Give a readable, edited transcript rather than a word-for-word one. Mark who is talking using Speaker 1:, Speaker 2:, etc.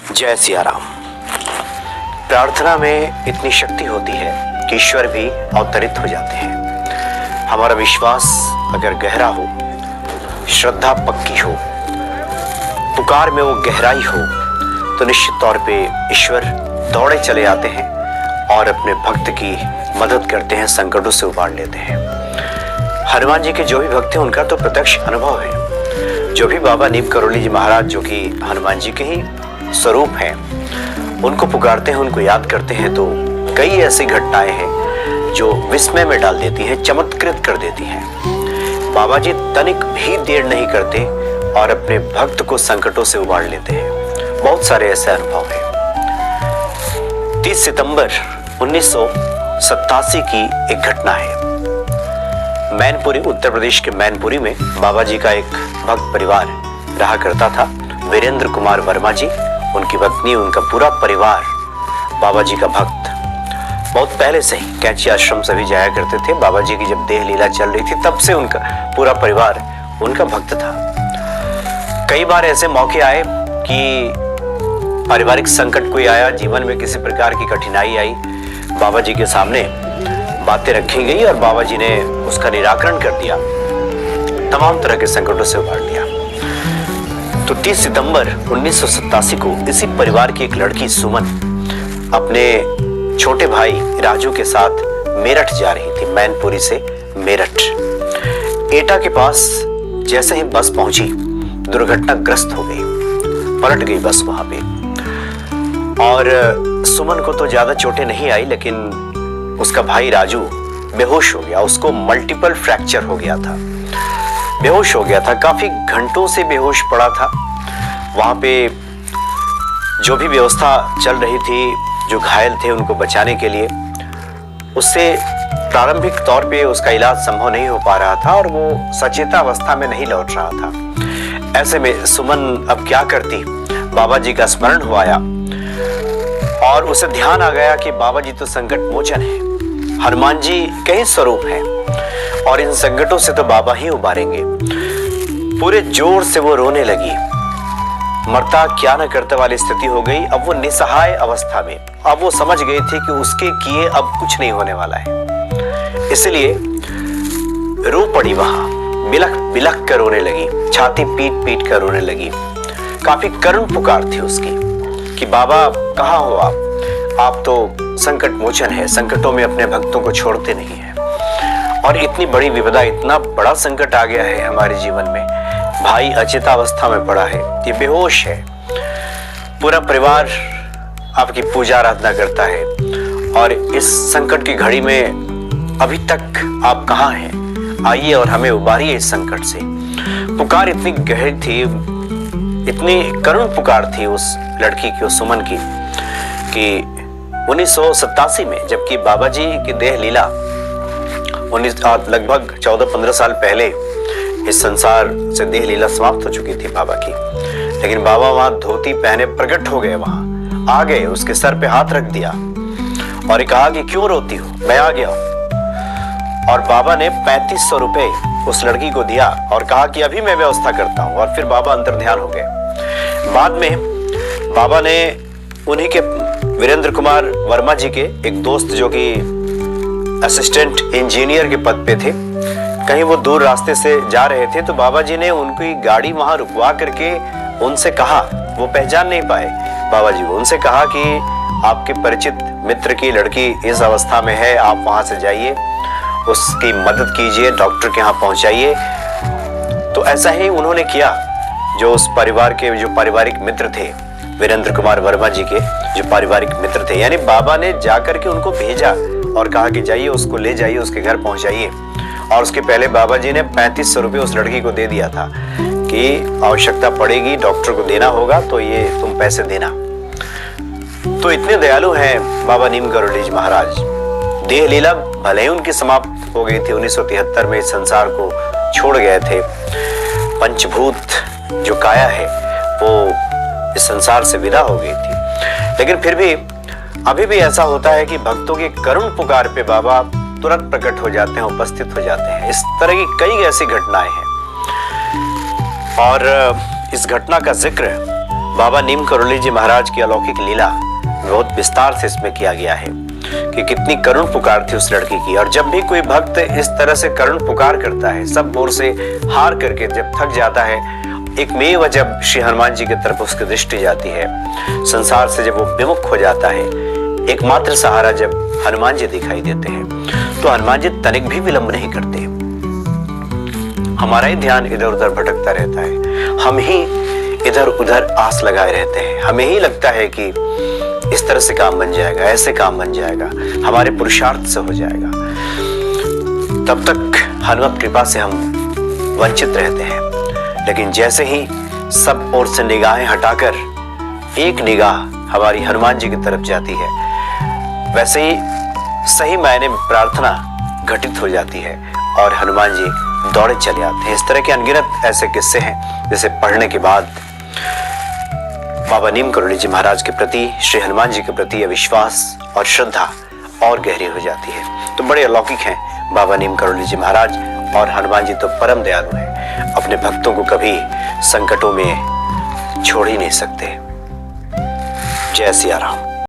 Speaker 1: जय सिया राम। प्रार्थना में इतनी शक्ति होती है कि ईश्वर भी अवतरित हो जाते हैं। हमारा विश्वास अगर गहरा हो, श्रद्धा पक्की हो, पुकार में वो गहराई हो, तो निश्चित तौर पे ईश्वर दौड़े चले आते हैं और अपने भक्त की मदद करते हैं, संकटों से उबार लेते हैं। हनुमान जी के जो भी भक्त हैं उनका तो प्रत्यक्ष अनुभव है। जो भी बाबा नीम करोली जी महाराज, जो कि हनुमान जी के ही स्वरूप हैं, उनको पुकारते हैं, उनको याद करते हैं, तो कई ऐसी घटनाएं हैं जो विस्मय में डाल देती हैं, चमत्कृत कर देती हैं। बाबा जी तनिक भी देर नहीं करते और अपने भक्त को संकटों से उबार लेते हैं। बहुत सारे ऐसे अनुभव हैं। 30 सितंबर 1987 की एक घटना है। मैनपुरी, उत्तर प्रदेश के मैनपुरी में बाबा जी का एक भक्त परिवार रहा करता था। वीरेंद्र कुमार वर्मा जी, उनकी पत्नी, उनका पूरा परिवार बाबा जी का भक्त। बहुत पहले से ही कैंची आश्रम सभी जाया करते थे। बाबा जी की जब देह लीला चल रही थी तब से उनका पूरा परिवार उनका भक्त था। कई बार ऐसे मौके आए कि पारिवारिक संकट कोई आया, जीवन में किसी प्रकार की कठिनाई आई, बाबा जी के सामने बातें रखी गई और बाबा जी ने उसका निराकरण कर दिया, तमाम तरह के संकटों से उबार दिया। तो 30 सितंबर 1987 को इसी परिवार की एक लड़की सुमन अपने छोटे भाई राजू के साथ मेरठ जा रही थी। मैनपुरी से मेरठ एटा के पास जैसे ही बस पहुंची, दुर्घटनाग्रस्त हो गई, पलट गई बस वहां पे। और सुमन को तो ज्यादा चोटें नहीं आई, लेकिन उसका भाई राजू बेहोश हो गया। उसको मल्टीपल फ्रैक्चर हो गया था, बेहोश हो गया था, काफी घंटों से बेहोश पड़ा था। वहां पे जो भी व्यवस्था चल रही थी, जो घायल थे उनको बचाने के लिए, उससे प्रारंभिक तौर पे उसका इलाज संभव नहीं हो पा रहा था और वो सचेता अवस्था में नहीं लौट रहा था। ऐसे में सुमन अब क्या करती? बाबा जी का स्मरण हुआ और उसे ध्यान आ गया कि बाबा जी तो संकट मोचन है, हनुमान जी के ही स्वरूप हैं और इन संकटों से तो बाबा ही उबारेंगे। पूरे जोर से वो रोने लगी, मरता क्या न करता वाली स्थिति हो गई। अब वो निसहाय अवस्था में, अब वो समझ गई थी कि उसके किए अब कुछ नहीं होने वाला है, इसलिए रो पड़ी वहां, बिलख बिलख कर रोने लगी, छाती पीट पीट कर रोने लगी। काफी करुण पुकार थी उसकी कि बाबा कहाँ हो आप तो संकट मोचन है, संकटों में अपने भक्तों को छोड़ते नहीं है। और इतनी बड़ी विपदा, इतना बड़ा संकट आ गया है हमारे जीवन में। भाई अचेतावस्था में पड़ा है, ये बेहोश है, पूरा परिवार आपकी पूजा आराधना करता है और इस संकट की घड़ी में अभी तक आप कहाँ हैं? आइए और हमें उबारिए इस संकट से। पुकार इतनी गहरी थी, इतनी करुण पुकार थी उस लड़की की, उस सुमन की, कि 1987 में जबकि बाबा जी की देह लीला लगभग 14-15 साल पहले इस संसार से देह लीला समाप्त हो चुकी थी बाबा की, लेकिन बाबा वहां धोती पहने प्रकट हो गए, वहां आ गए, उसके सर पे हाथ रख दिया और कहा कि क्यों रोती हो, मैं आ गया हूं। और बाबा ने 3500 रुपए उस लड़की को दिया और कहा कि अभी मैं व्यवस्था करता हूं, और फिर बाबा अंतर्ध्यान हो गए। बाद में बाबा ने उन्हीं के वीरेंद्र कुमार वर्मा जी के एक दोस्त, जो कि असिस्टेंट इंजीनियर के पद पे थे, कहीं वो दूर रास्ते से जा रहे थे, तो बाबा जी ने उनकी गाड़ी वहां रुकवा करके उनसे कहा, वो पहचान नहीं पाए बाबा जी, वो उनसे कहा कि आपके परिचित मित्र की लड़की इस अवस्था में है, आप वहां से जाइए, उसकी मदद कीजिए, डॉक्टर के यहाँ पहुंचाइए। तो ऐसा ही उन्होंने किया। जो उस परिवार के जो पारिवारिक मित्र थे, वीरेंद्र कुमार वर्मा जी के जो पारिवारिक मित्र थे, यानी बाबा ने जाकर के उनको भेजा और कहा कि जाइए, उसको ले जाइए, उसके घर पहुंचाइए। और उसके पहले बाबा जी ने 3500 रुपये उस लड़की को दे दिया था कि आवश्यकता पड़ेगी, डॉक्टर को देना होगा, तो ये तुम पैसे देना। तो इतने दयालु हैं बाबा नीम करोली जी महाराज। देह लीला भले ही उनकी समाप्त हो गई थी, 1973 में इस संसार को छोड़ गए थे। पंचभूत जो काया है वो इस संसार से विदा हो गई थी, लेकिन फिर भी अभी भी ऐसा होता है कि भक्तों के करुण पुकार पे बाबा तुरंत प्रकट हो जाते हैं, उपस्थित हो जाते हैं। इस तरह की कई ऐसी घटनाएं हैं और इस घटना का जिक्र बाबा नीम करोली जी महाराज की अलौकिक लीला बहुत विस्तार से इसमें किया गया है कि कितनी करुण पुकार थी उस लड़की की। और जब भी कोई भक्त इस तरह से करुण पुकार करता है, सब ओर से हार करके जब थक जाता है, एकमेव जब श्री हनुमान जी की तरफ उसकी दृष्टि जाती है, संसार से जब वो विमुख हो जाता है, एकमात्र सहारा जब हनुमान जी दिखाई देते हैं, तो हनुमान जी तनिक भी विलंब नहीं करते। हमारा ही ध्यान इधर उधर भटकता रहता है, हम ही इधर उधर आस लगाए रहते हैं, हमें ही लगता है कि इस तरह से काम बन जाएगा, ऐसे काम बन जाएगा, हमारे पुरुषार्थ से हो जाएगा। तब तक हनुमत कृपा से हम वंचित रहते हैं। लेकिन जैसे ही सब ओर से निगाहें हटाकर एक निगाह हमारी हनुमान जी की तरफ जाती है, वैसे ही सही मायने में प्रार्थना घटित हो जाती है और हनुमान जी दौड़े चले आते हैं। इस तरह के अनगिनत ऐसे किस्से हैं जिसे पढ़ने के बाद बाबा नीम करोली जी महाराज के प्रति, श्री हनुमान जी के प्रति यह विश्वास और श्रद्धा और गहरी हो जाती है। तो बड़े अलौकिक हैं बाबा नीम करोली जी महाराज, और हनुमान जी तो परम दयालु हैं, अपने भक्तों को कभी संकटों में छोड़ ही नहीं सकते। जय सिया राम।